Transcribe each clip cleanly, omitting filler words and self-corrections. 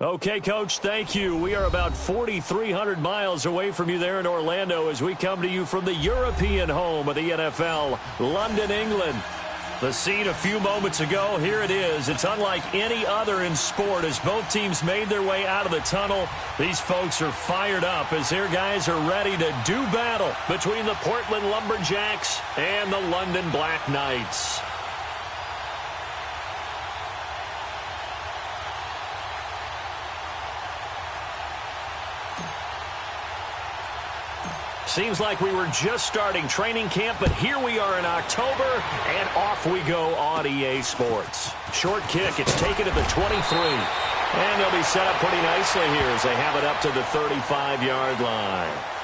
Okay, Coach, thank you. We are about 4,300 miles away from you there in Orlando as we come to you from the European home of the NFL, London, England. The scene a few moments ago, here it is. It's unlike any other in sport as both teams made their way out of the tunnel. These folks are fired up as their guys are ready to do battle between the Portland Lumberjacks and the London Black Knights. Seems like we were just starting training camp, but here we are in October, and off we go on EA Sports. Short kick, it's taken at the 23. And they'll be set up pretty nicely here as they have it up to the 35-yard line.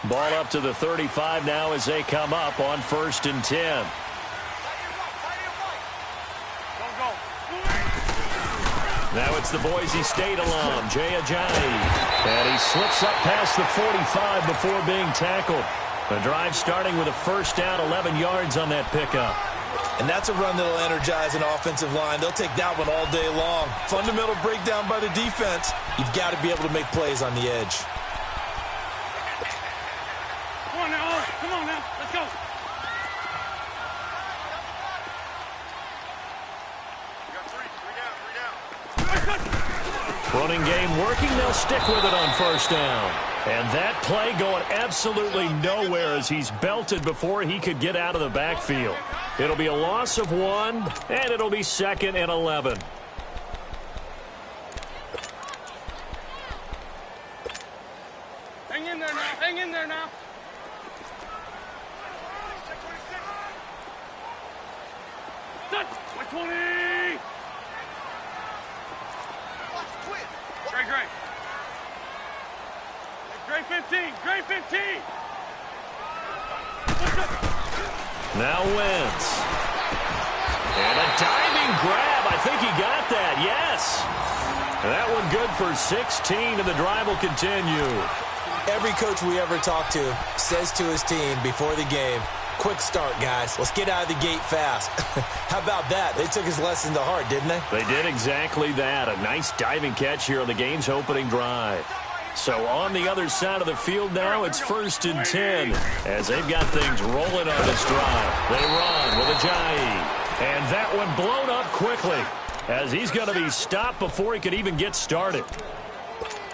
Ball up to the 35 now as they come up on 1st and 10. Now it's the Boise State alum, Jay Ajayi. And he slips up past the 45 before being tackled. The drive starting with a first down, 11 yards on that pickup. And that's a run that'll energize an offensive line. They'll take that one all day long. Fundamental breakdown by the defense. You've got to be able to make plays on the edge. Come on now, let's go. Running game working, they'll stick with it on 1st down. And that play going absolutely nowhere as he's belted before he could get out of the backfield. It'll be a loss of 1, and it'll be 2nd and 11. Hang in there now, hang in there now. Done. 20. Great. Great 15. Great 15. Now Wentz. And a diving grab. I think he got that. Yes. And that one good for 16, and the drive will continue. Every coach we ever talk to says to his team before the game, quick start, guys. Let's get out of the gate fast. How about that? They took his lesson to heart, didn't they? They did exactly that. A nice diving catch here on the game's opening drive. So on the other side of the field now, it's 1st and 10 as they've got things rolling on this drive. They run with Ajayi. And that one blown up quickly as he's going to be stopped before he could even get started.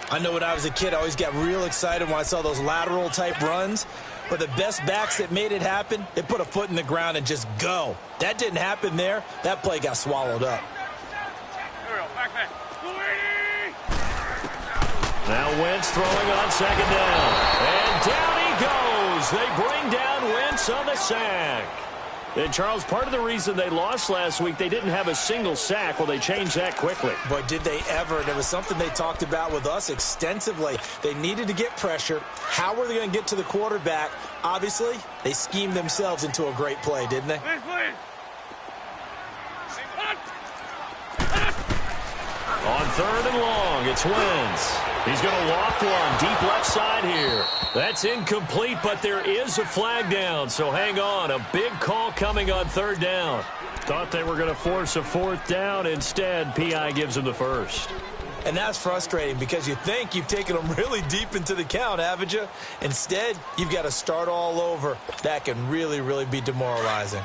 I know when I was a kid, I always got real excited when I saw those lateral-type runs. But the best backs that made it happen, they put a foot in the ground and just go. That didn't happen there. That play got swallowed up. Now Wentz throwing on 2nd down. And down he goes. They bring down Wentz on the sack. And, Charles, part of the reason they lost last week, they didn't have a single sack. Well, they changed that quickly. But did they ever? And it was something they talked about with us extensively. They needed to get pressure. How were they going to get to the quarterback? Obviously, they schemed themselves into a great play, didn't they? On 3rd and long, it's Wentz. He's going to loft one deep left side here. That's incomplete, but there is a flag down, so hang on. A big call coming on 3rd down. Thought they were going to force a 4th down. Instead, P.I. gives him the first. And that's frustrating because you think you've taken them really deep into the count, haven't you? Instead, you've got to start all over. That can really, really be demoralizing.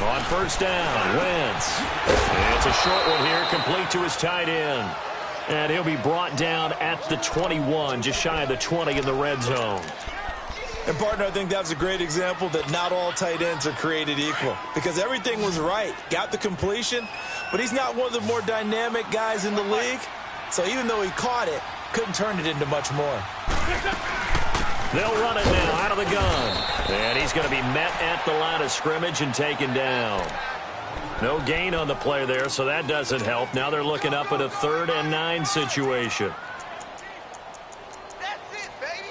On first down, Wentz. It's a short one here, complete to his tight end. And he'll be brought down at the 21, just shy of the 20 in the red zone. And, partner, I think that's a great example that not all tight ends are created equal. Because everything was right. Got the completion, but he's not one of the more dynamic guys in the league. So even though he caught it, couldn't turn it into much more. They'll run it now out of the gun. And he's going to be met at the line of scrimmage and taken down. No gain on the play there, so that doesn't help. Now they're looking up at a 3rd and 9 situation. That's it, baby.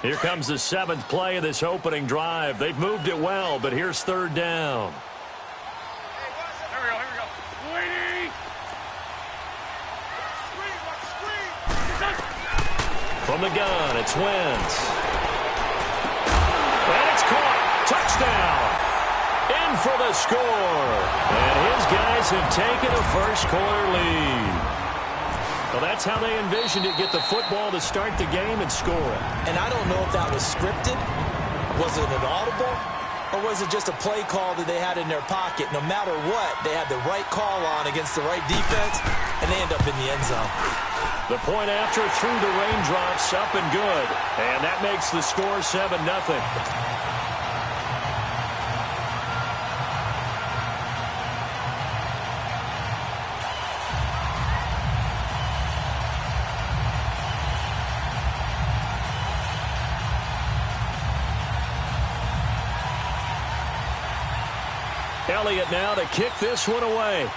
Here comes the 7th play of this opening drive. They've moved it well, but here's 3rd down. Here we go. Waiting. From the gun, it's Wentz. And it's caught. Touchdown. In for the score. And his guys have taken a first-quarter lead. Well, that's how they envisioned it. Get the football to start the game and score it. And I don't know if that was scripted. Was it an audible? Or was it just a play call that they had in their pocket? No matter what, they had the right call on against the right defense, and they end up in the end zone. The point after through the raindrops, up and good. And that makes the score 7-0. Elliott now to kick this one away.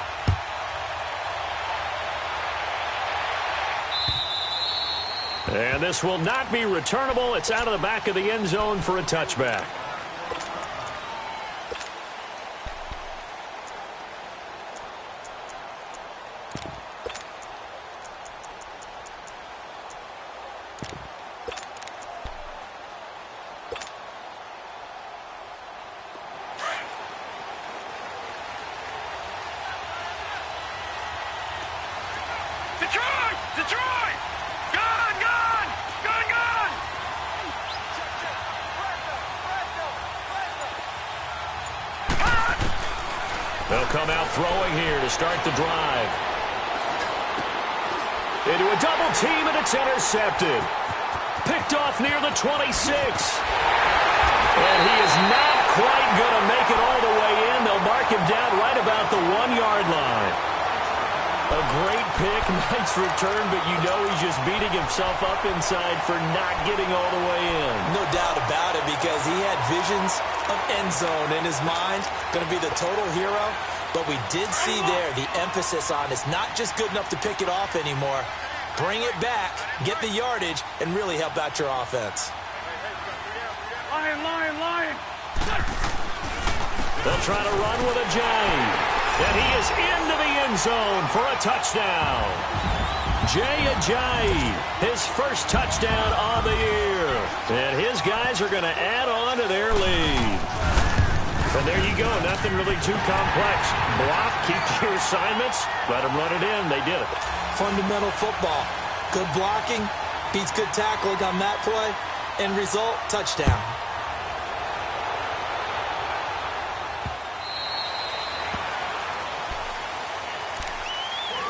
And this will not be returnable. It's out of the back of the end zone for a touchback. Detroit! Gone! They'll come out throwing here to start the drive. Into a double team, and it's intercepted. Picked off near the 26. And he is not quite going to make it all the way in. They'll mark him down right about the 1-yard line. A great pick, nice return, but you know he's just beating himself up inside for not getting all the way in. No doubt about it, because he had visions of end zone in his mind. Going to be the total hero. But we did see there the emphasis on it's not just good enough to pick it off anymore. Bring it back, get the yardage, and really help out your offense. Lion. They'll try to run with a J. And he is into the end zone for a touchdown. Jay Ajayi, his first touchdown on the year. And his guys are going to add on to their lead. And there you go, nothing really too complex. Block, keep to your assignments, let them run it in. They did it. Fundamental football. Good blocking, beats good tackling on that play. End result, touchdown.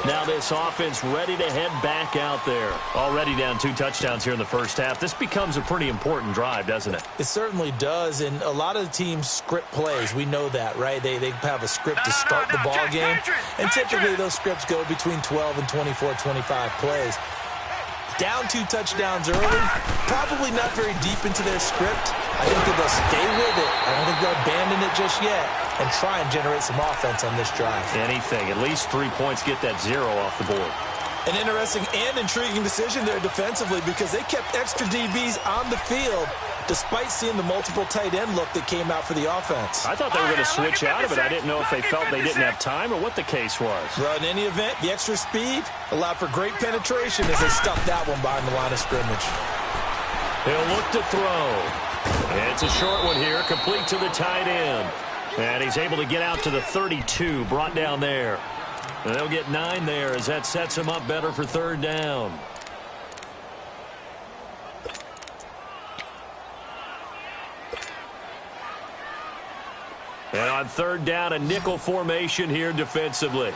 Now this offense ready to head back out there. Already down 2 touchdowns here in the first half. This becomes a pretty important drive, doesn't it? It certainly does, and a lot of the teams script plays. We know that, right? They have a script to start the ball game, and typically those scripts go between 12 and 24, 25 plays. Down 2 touchdowns early, probably not very deep into their script. I think that they'll stay with it. I don't think they'll abandon it just yet and try and generate some offense on this drive. Anything. At least 3 points, get that 0 off the board. An interesting and intriguing decision there defensively, because they kept extra DBs on the field despite seeing the multiple tight end look that came out for the offense. I thought they were going to switch out of it. I didn't know if they felt they didn't have time or what the case was. Well, in any event, the extra speed allowed for great penetration as they stuffed that one behind the line of scrimmage. He'll look to throw. It's a short one here, complete to the tight end. And he's able to get out to the 32, brought down there. And they'll get 9 there as that sets them up better for third down. And on third down, a nickel formation here defensively.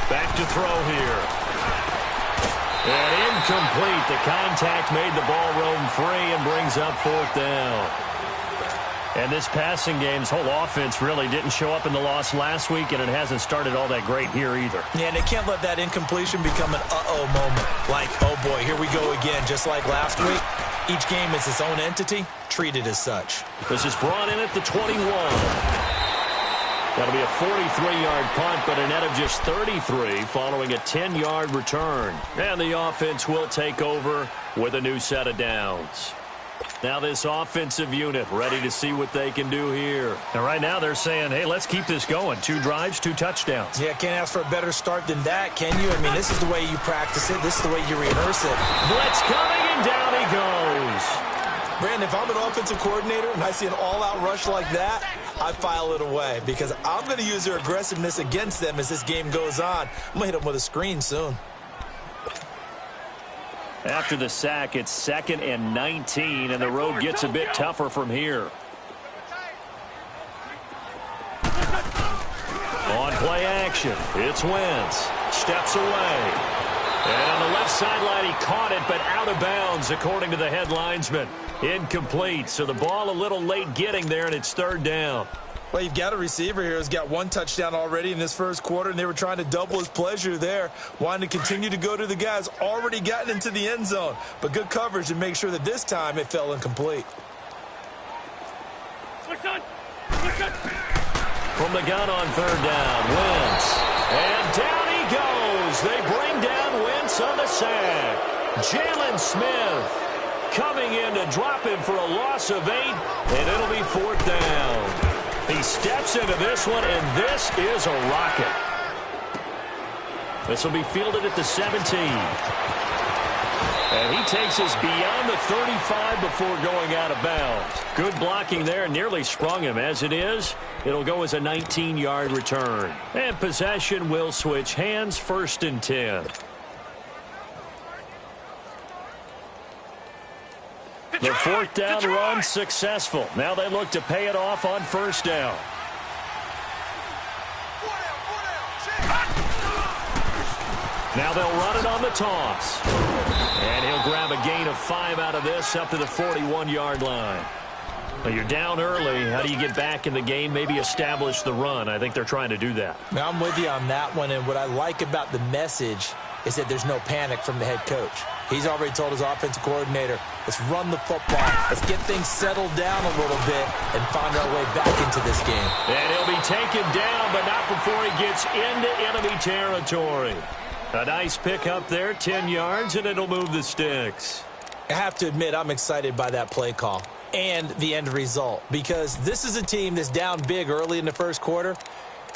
Back to throw here. And incomplete. The contact made the ball roam free and brings up fourth down. And this passing game's whole offense really didn't show up in the loss last week, and it hasn't started all that great here either. Yeah, and they can't let that incompletion become an uh-oh moment. Like, oh boy, here we go again, just like last week. Each game is its own entity, treated as such. This is brought in at the 21. That'll be a 43-yard punt, but a net of just 33 following a 10-yard return. And the offense will take over with a new set of downs. Now this offensive unit ready to see what they can do here. And right now they're saying, hey, let's keep this going. 2 drives, 2 touchdowns. Yeah, can't ask for a better start than that, can you? I mean, this is the way you practice it. This is the way you rehearse it. Blitz coming, and down he goes. Brandon, if I'm an offensive coordinator and I see an all-out rush like that, I file it away because I'm going to use their aggressiveness against them as this game goes on. I'm going to hit them with a screen soon. After the sack, it's 2nd and 19, and the road gets a bit tougher from here. On play action, it's Wentz. Steps away. And on the left sideline, he caught it, but out of bounds, according to the head linesman. Incomplete, so the ball a little late getting there, and it's third down. Well, you've got a receiver here who's got 1 touchdown already in this first quarter, and they were trying to double his pleasure there, wanting to continue to go to the guys already gotten into the end zone. But good coverage to make sure that this time it fell incomplete. From the gun on third down, Wentz. And down he goes. They bring down Wentz on the sack. Jalen Smith coming in to drop him for a loss of 8, and it'll be fourth down. He steps into this one, and this is a rocket. This will be fielded at the 17. And he takes us beyond the 35 before going out of bounds. Good blocking there, nearly sprung him. As it is, it'll go as a 19-yard return. And possession will switch hands, 1st and 10. The fourth down run successful. Now they look to pay it off on first down. Now they'll run it on the toss. And he'll grab a gain of 5 out of this up to the 41-yard line. Well, you're down early. How do you get back in the game, maybe establish the run? I think they're trying to do that. Now, I'm with you on that one, and what I like about the message is that there's no panic from the head coach. He's already told his offensive coordinator, let's run the football. Let's get things settled down a little bit and find our way back into this game. And he'll be taken down, but not before he gets into enemy territory. A nice pick up there, 10 yards, and it'll move the sticks. I have to admit, I'm excited by that play call and the end result because this is a team that's down big early in the first quarter,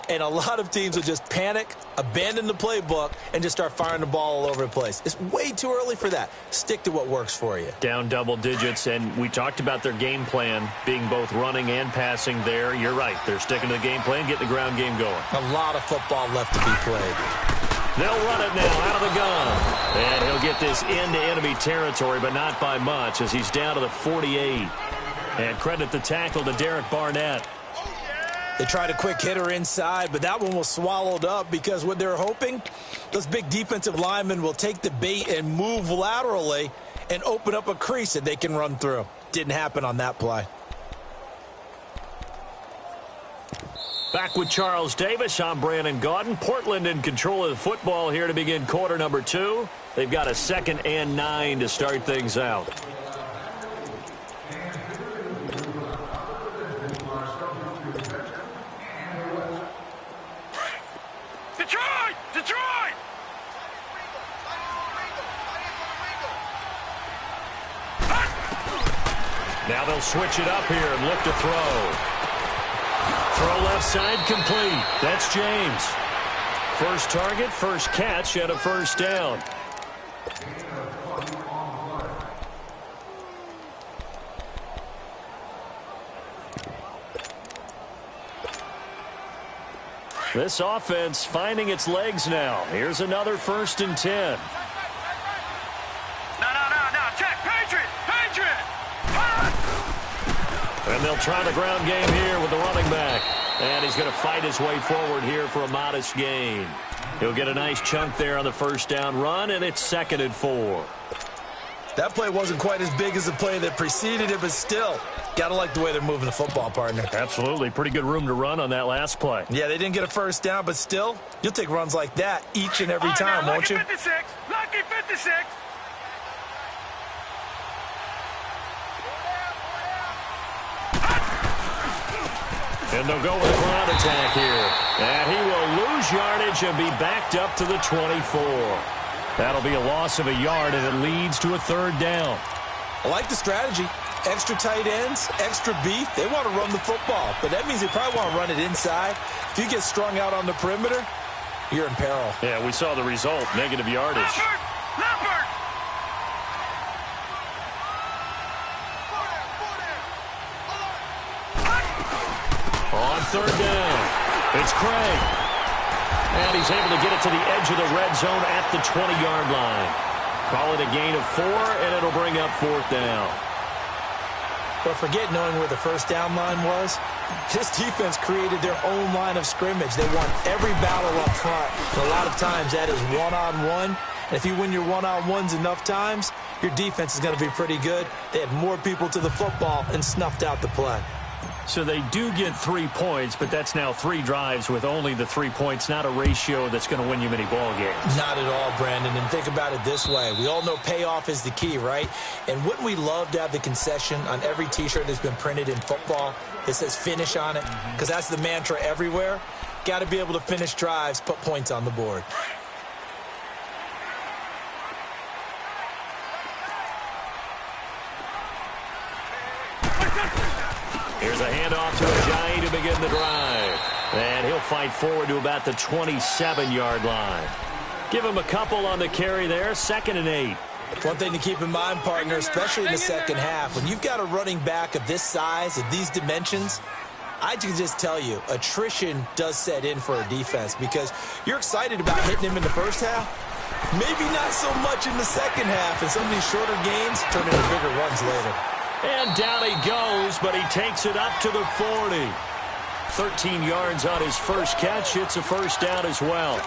and a lot of teams will just panic, abandon the playbook, and just start firing the ball all over the place. It's way too early for that. Stick to what works for you. Down double digits, and we talked about their game plan being both running and passing there. You're right. They're sticking to the game plan, getting the ground game going. A lot of football left to be played. They'll run it now out of the gun. And he'll get this into enemy territory, but not by much as he's down to the 48. And credit the tackle to Derek Barnett. They tried a quick hitter inside, but that one was swallowed up because what they're hoping, those big defensive linemen will take the bait and move laterally and open up a crease that they can run through. Didn't happen on that play. Back with Charles Davis, I'm Brandon Gaudin. Portland in control of the football here to begin quarter number 2. They've got a 2nd and 9 to start things out. Detroit! Now they'll switch it up here and look to throw. Throw left side complete. That's James. First target, first catch, and a first down. This offense finding its legs now. Here's another 1st and 10. No. Check. Patriot. And they'll try the ground game here with the running back. And he's going to fight his way forward here for a modest gain. He'll get a nice chunk there on the 1st down run, and it's 2nd and 4. That play wasn't quite as big as the play that preceded it, but still, got to like the way they're moving the football, partner. Absolutely. Pretty good room to run on that last play. Yeah, they didn't get a 1st down, but still, you'll take runs like that each and every time, now, won't you? Lucky 56. Lucky 56. And they'll go with a ground attack here. And he will lose yardage and be backed up to the 24. That'll be a loss of a yard, and it leads to a 3rd down. I like the strategy. Extra tight ends, extra beef. They want to run the football, but that means they probably want to run it inside. If you get strung out on the perimeter, you're in peril. Yeah, we saw the result, negative yardage. Leopard. On 3rd down, it's Craig. And he's able to get it to the edge of the red zone at the 20-yard line. Call it a gain of 4, and it'll bring up 4th down. But forget knowing where the 1st down line was. This defense created their own line of scrimmage. They won every battle up front. And a lot of times that is one-on-one. And if you win your one-on-ones enough times, your defense is going to be pretty good. They had more people to the football and snuffed out the play. So they do get 3 points, but that's now 3 drives with only the 3 points, not a ratio that's going to win you many ball games. Not at all, Brandon. And think about it this way. We all know payoff is the key, right? And wouldn't we love to have the concession on every T-shirt that's been printed in football that says finish on it? Because that's the mantra everywhere. Got to be able to finish drives, put points on the board. Here's a handoff to Ajayi to begin the drive. And he'll fight forward to about the 27-yard line. Give him a couple on the carry there, 2nd and 8. One thing to keep in mind, partner, especially in the second half, when you've got a running back of this size, of these dimensions, I can just tell you, attrition does set in for a defense because you're excited about hitting him in the 1st half. Maybe not so much in the 2nd half, and some of these shorter gains turn into bigger runs later. And down he goes, but he takes it up to the 40. 13 yards on his first catch. It's a 1st down as well.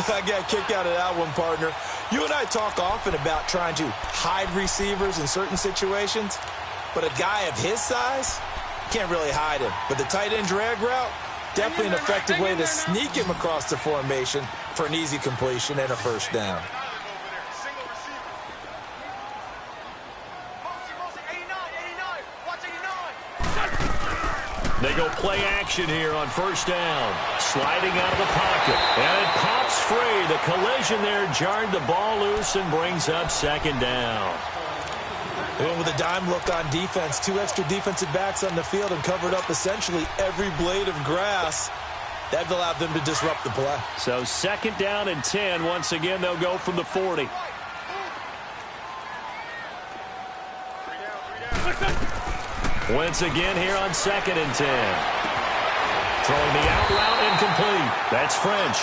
I got a kick out of that one, partner. You and I talk often about trying to hide receivers in certain situations, but a guy of his size, can't really hide him. But the tight end drag route, definitely an effective way to sneak him across the formation for an easy completion and a 1st down. They go play action here on 1st down. Sliding out of the pocket. And it pops free. The collision there jarred the ball loose and brings up 2nd down. And with a dime look on defense, 2 extra defensive backs on the field and covered up essentially every blade of grass. That allowed them to disrupt the play. So 2nd down and 10. Once again, they'll go from the 40. Once again here on 2nd and 10. Throwing the out route incomplete. That's French.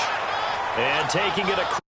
And taking it across.